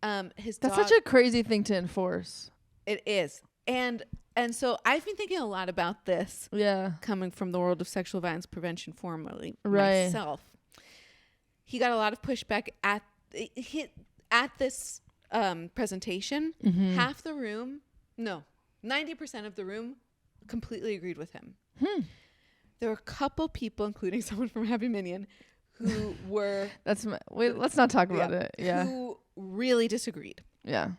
That's such a crazy thing to enforce. It is. And so I've been thinking a lot about this. Yeah. Coming from the world of sexual violence prevention formerly Right. myself. He got a lot of pushback at this presentation. Half the room, 90% of the room completely agreed with him. There were a couple people, including someone from Happy Minion, who were Wait, let's not talk about it. Yeah. who really disagreed. Yeah.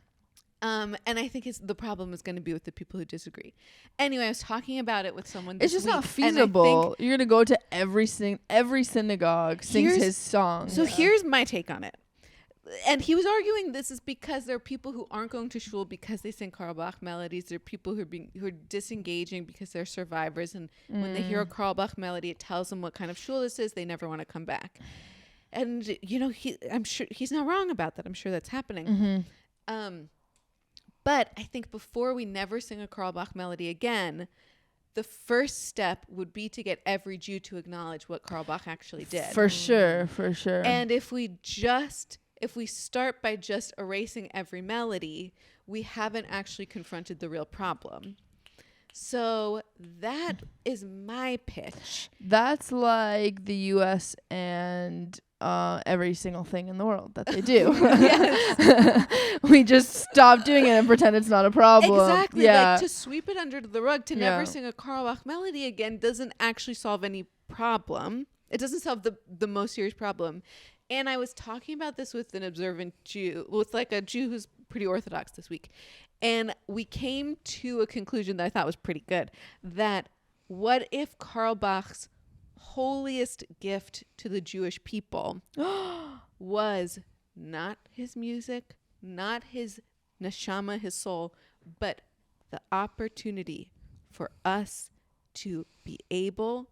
And I think the problem is going to be with the people who disagree. Anyway, I was talking about it with someone. It's this just not week, and I feasible. think You're gonna go to every synagogue, sings his song. So here's my take on it. And he was arguing this is because there are people who aren't going to shul because they sing Carlebach melodies. There are people who are disengaging because they're survivors, and when they hear a Carlebach melody, it tells them what kind of shul this is. They never want to come back. And I'm sure he's not wrong about that. I'm sure that's happening. But I think before we never sing a Carlebach melody again, the first step would be to get every Jew to acknowledge what Carlebach actually did. For sure. And if we start by just erasing every melody, we haven't actually confronted the real problem. So that is my pitch. That's like the U.S. and every single thing in the world that they do. We just stop doing it and pretend it's not a problem. Exactly. Yeah. Like to sweep it under the rug, to never sing a Carlebach melody again doesn't actually solve any problem. It doesn't solve the most serious problem. And I was talking about this with an observant Jew, with like a Jew who's pretty orthodox this week. And we came to a conclusion that I thought was pretty good, that what if Carlebach's holiest gift to the Jewish people was not his music, not his neshama, his soul, but the opportunity for us to be able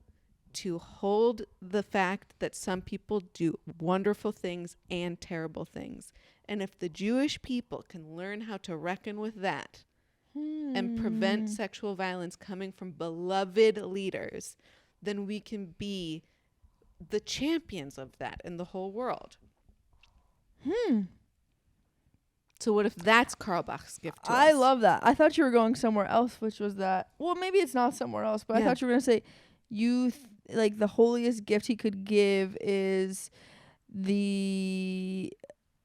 to hold the fact that some people do wonderful things and terrible things. And if the Jewish people can learn how to reckon with that and prevent sexual violence coming from beloved leaders, then we can be the champions of that in the whole world. So what if that's Carlebach's gift to us? I love that. I thought you were going somewhere else, which was that. Well, maybe it's not somewhere else, but I thought you were going to say like the holiest gift he could give is the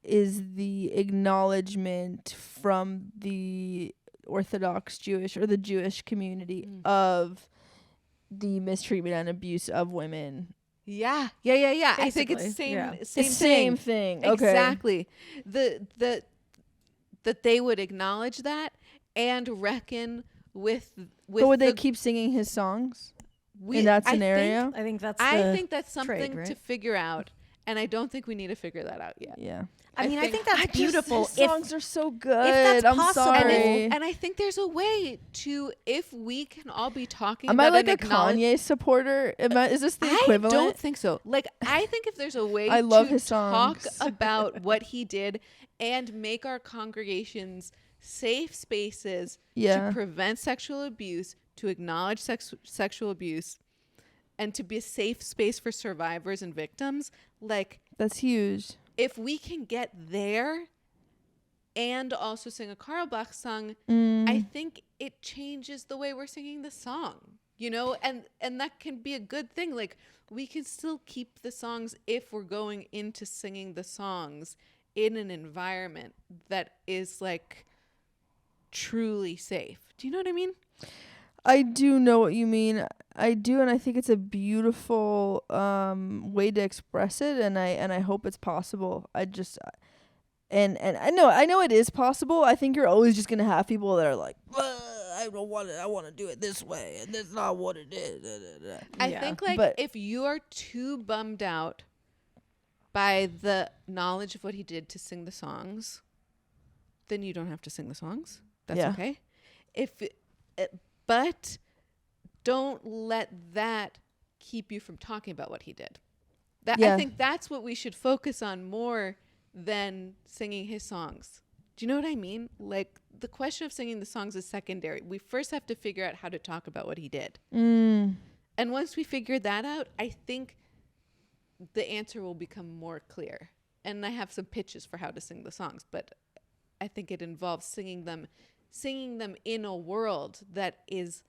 acknowledgement from the Orthodox Jewish or the Jewish community of the mistreatment and abuse of women. Yeah. I think it's same thing. Okay. Exactly. That they would acknowledge that and reckon with but would they keep singing his songs in that scenario? I think that's something to figure out, and I don't think we need to figure that out yet. Yeah. I think that's beautiful. His songs are so good. If that's I'm possible. sorry. And I think there's a way to, if we can all be talking Am about I like a Kanye supporter? Is this the equivalent? I don't think so. Like, I think if there's a way I love to his songs. talk about what he did and make our congregations safe spaces to prevent sexual abuse, to acknowledge sexual abuse, and to be a safe space for survivors and victims, like, that's huge. If we can get there and also sing a Carlebach song, I think it changes the way we're singing the song, you know, and that can be a good thing. Like, we can still keep the songs if we're going into singing the songs in an environment that is like truly safe. Do you know what I mean? I do know what you mean. I do, and I think it's a beautiful way to express it, and I hope it's possible. I just and I know it is possible. I think you're always just gonna have people that are like, I don't want it. I want to do it this way, and that's not what it is. I think if you are too bummed out by the knowledge of what he did to sing the songs, then you don't have to sing the songs. That's okay. But don't let that keep you from talking about what he did. I think that's what we should focus on more than singing his songs. Do you know what I mean? Like, the question of singing the songs is secondary. We first have to figure out how to talk about what he did. And once we figure that out, I think the answer will become more clear. And I have some pitches for how to sing the songs, but I think it involves singing them in a world that is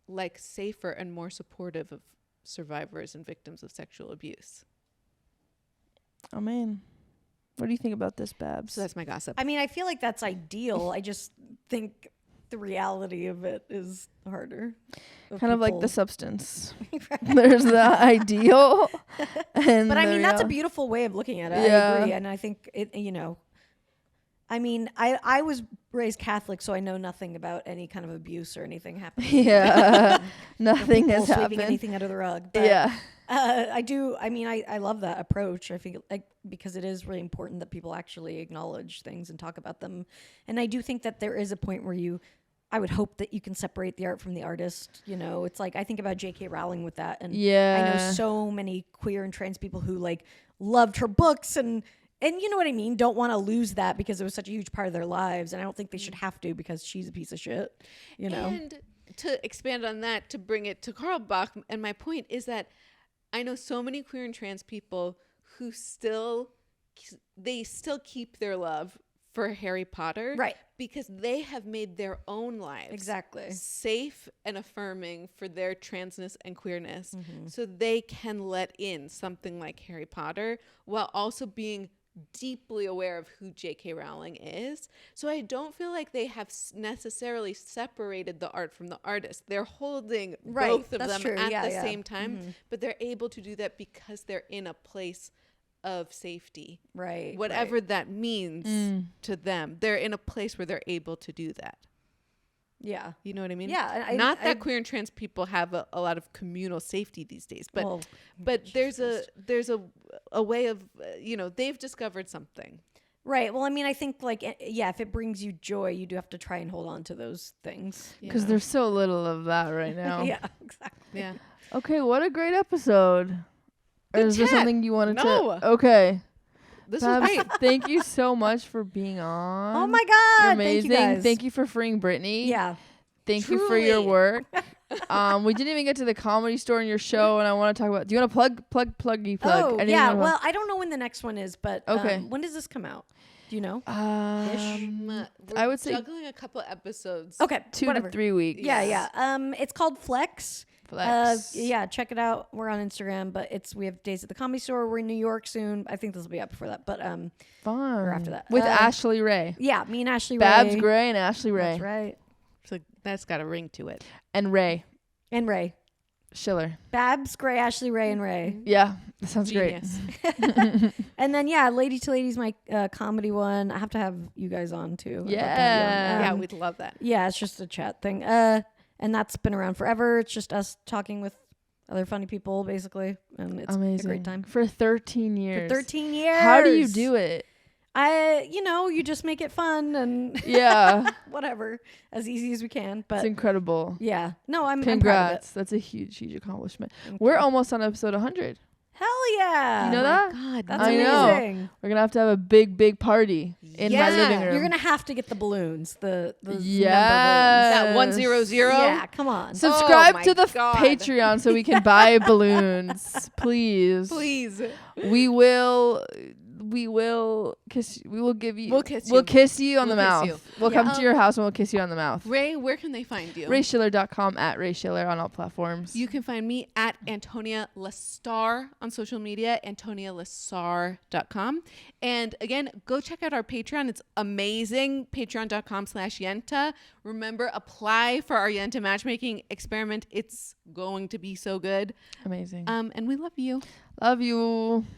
like safer and more supportive of survivors and victims of sexual abuse. Oh man, what do you think about this, Babs? So that's my gossip. I mean, I feel like that's ideal. I just think the reality of it is harder. Kind of like the substance. There's the ideal, but I mean, that's a beautiful way of looking at it. I agree, and I think it. You know, I mean, I was raised Catholic, so I know nothing about any kind of abuse or anything happening. Yeah, nothing has happened. Sweeping anything under the rug. But, I do. I mean, I love that approach. I think because it is really important that people actually acknowledge things and talk about them. And I do think that there is a point where I would hope that you can separate the art from the artist. You know, it's like I think about J.K. Rowling with that, and I know so many queer and trans people who like loved her books and you know what I mean? Don't want to lose that because it was such a huge part of their lives. And I don't think they should have to because she's a piece of shit, you know? And to expand on that, to bring it to Carlebach, and my point is that I know so many queer and trans people who still keep their love for Harry Potter. Right. Because they have made their own lives safe and affirming for their transness and queerness. Mm-hmm. So they can let in something like Harry Potter while also being deeply aware of who J.K. Rowling is. So I don't feel like they have necessarily separated the art from the artist. They're holding both of them at the same time, but they're able to do that because they're in a place of safety. Right. Whatever that means to them. They're in a place where they're able to do that. Yeah. You know what I mean? Yeah. Not that queer and trans people have a lot of communal safety these days, but there's a way of, they've discovered something. Right. Well, I mean, I think like, if it brings you joy, you do have to try and hold on to those things. Because there's so little of that right now. Yeah, exactly. Yeah. Okay, what a great episode. Or is there something you wanted to? Okay. This was great. Thank you so much for being on. Oh my God. You're amazing. Thank you guys. Thank you for freeing Britney. Yeah. Thank you for your work. We didn't even get to the Comedy Store in your show, and I want to talk about. Do you want to plug? Oh, yeah. Well, I don't know when the next one is, but okay. When does this come out? Do you know? I would say juggling a couple episodes. Okay, 2 to 3 weeks. Yeah. It's called Flex. Flex. Check it out. We're on Instagram, but we have days at the Comedy Store. We're in New York soon. I think this will be up before that, but fun. or after that with Ashley Ray. Yeah, me and Ashley Ray. Babs Gray and Ashley Ray. That's right. So that's got a ring to it. And Ray Schiller. Schiller. Babs Gray, Ashley Ray, and Ray. Yeah, that sounds Genius. Great. And then Lady to Lady's my comedy one. I have to have you guys on too. Yeah. We'd love that. Yeah, it's just a chat thing. And that's been around forever. It's just us talking with other funny people, basically, and it's amazing. A great time. For 13 years. For 13 years. How do you do it? You just make it fun and whatever, as easy as we can. But it's incredible. Yeah. No, I'm congrats. I'm proud of it. That's a huge accomplishment. We're almost on episode 100. Hell yeah. You know that? God, that's I amazing. Know. We're gonna have to have a big party in my living room. You're gonna have to get the balloons, the number balloons. That 100. Yeah, come on. Subscribe to the Patreon so we can buy balloons, please. Please. We will kiss. We will give you. We'll kiss you. We'll kiss you on the mouth. You. We'll come to your house and we'll kiss you on the mouth. Ray, where can they find you? RaySchiller.com @RaySchiller on all platforms. You can find me at Antonia Lasar on social media, AntoniaLasar.com. And again, go check out our Patreon. It's amazing. Patreon.com/Yenta. Remember, apply for our Yenta matchmaking experiment. It's going to be so good. Amazing. And we love you. Love you.